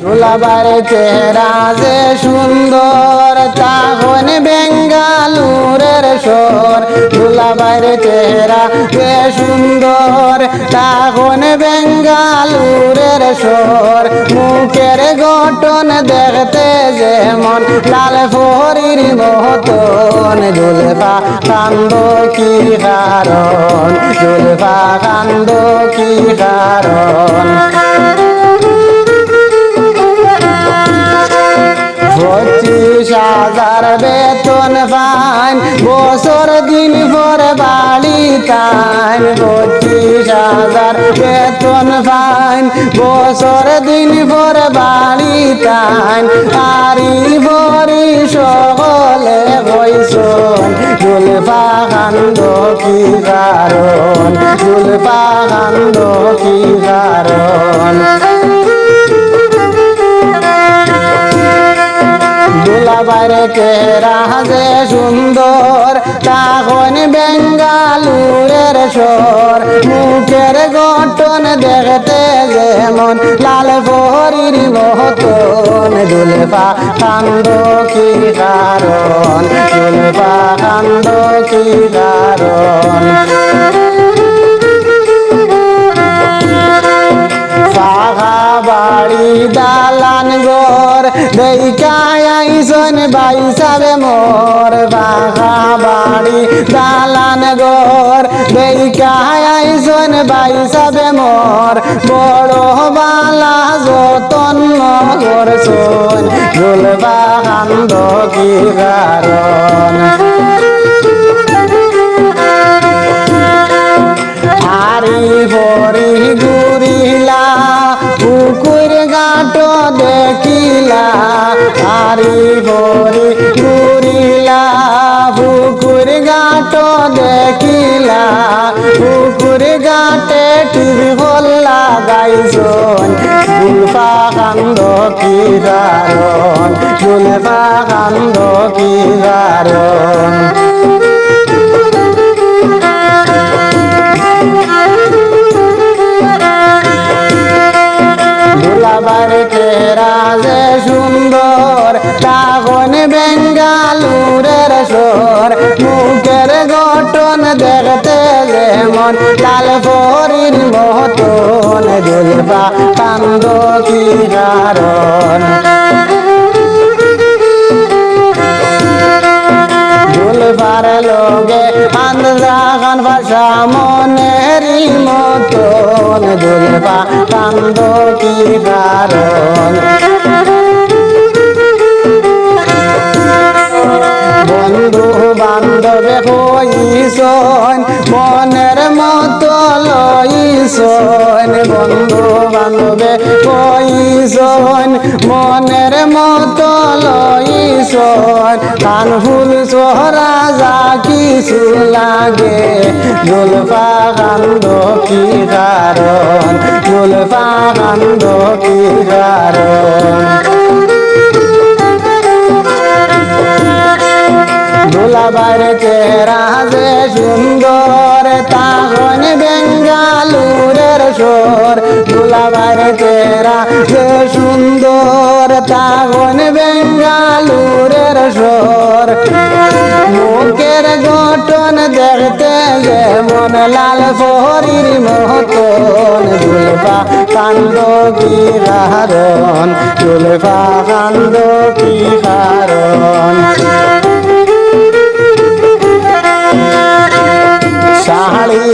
দুলাবার চেহারা যে সুন্দর তখন বেঙ্গালুরের শোর। দুলাবার চেহারা যে সুন্দর তখন বেঙ্গালুরের শোর। মুখের গঠন দেখতে যেমন লাল ফরির মতন। জুলফা কান্দ কি কারণ, জুলফা কান্দ কি কারণ। 25,000 বেতন পান, বছর দিন পর বাড়ি তান। 25,000 বেতন পান, বছর দিন পর বাড়ি তান। আরি ভরি সকলে হইছন, জুলফা কান্দ কি কারণ, জুলফা কান্দ কি কারণ। দুলাবার চেহারা যে সুন্দর তখন বেঙ্গালুরের শোর। মুখের গঠন দেখতে যেমন লাল ফরির মতন। জুলফা কান্দ কি কারণ, জুলফা কান্দ কি কারণ। পাকা বাড়ি দালান ঘর দেখা আইসন বাইসাবে মোর। পাকা বাড়ি দালান ঘর দেখা আইসন বাইসাবে মোর। বড় বালা যতন করছন, জুলফা কান্দ কি কারণ। আরি ভরি ঘুরিলা পুকুর ঘাট দেখিলা। আরি ভরি ঘুরিলা পুকুর ঘাট দেখিলা। পুকুর ঘাটে টিভি হল্লা গাইছন, জুলফা কান্দ কি কারণ, জুলফা কান্দ কি কারণ। দুলাবার চেহারা যে সুন্দর তখন বেঙ্গালুরের শোর। মুখের গঠন দেখতে যেমন লাল ফরির মতন। জুলফা কান্দ কি কারণ। জুলফার লগে আন্দ্রাখান ভাষা মনেরই মতন। জুলফা কান্দ কি কারণ। বন্ধু বান্ধবে হইছন মনের মতো লইছন। বন্ধু বান্ধবে হইছন মনের মতো লইছন। কানফুল সোহরা যা কিছু লাগে, জুলফা কান্দ কি কারণ, জুলফা কান্দ কি কারণ। দুলাবার চেহারা যে সুন্দর তখন বেঙ্গালুরের শোর। দুলাবার চেহারা যে সুন্দর তখন বেঙ্গালুরের শোর। মুখের গঠন দেখতে যেমন লাল ফরির মতন। জুলফা কান্দ কি কারণ, জুলফা কান্দ কি কারণ। শাড়ি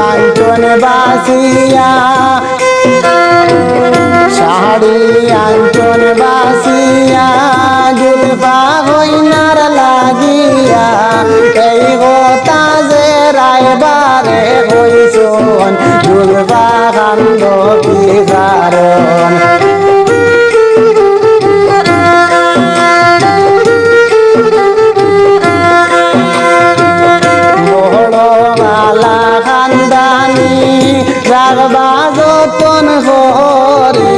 আঞ্চন বাসিয়া, শাড়ি আঞ্চন বাসিয়া জুলফা হইনার লাগিয়া। এই কথা যে রায়বারে হইছন, জুলফা কান্দ কি কারণ। রাগবা যতন করি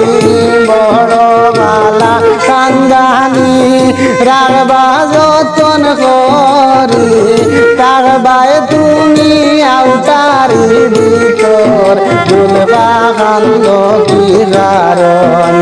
বড় বালা কান্দানি। রাগবা যতন করি কারবায় তুমি আউটারি ভিতর। জুলফা কান্দ কি কারণ।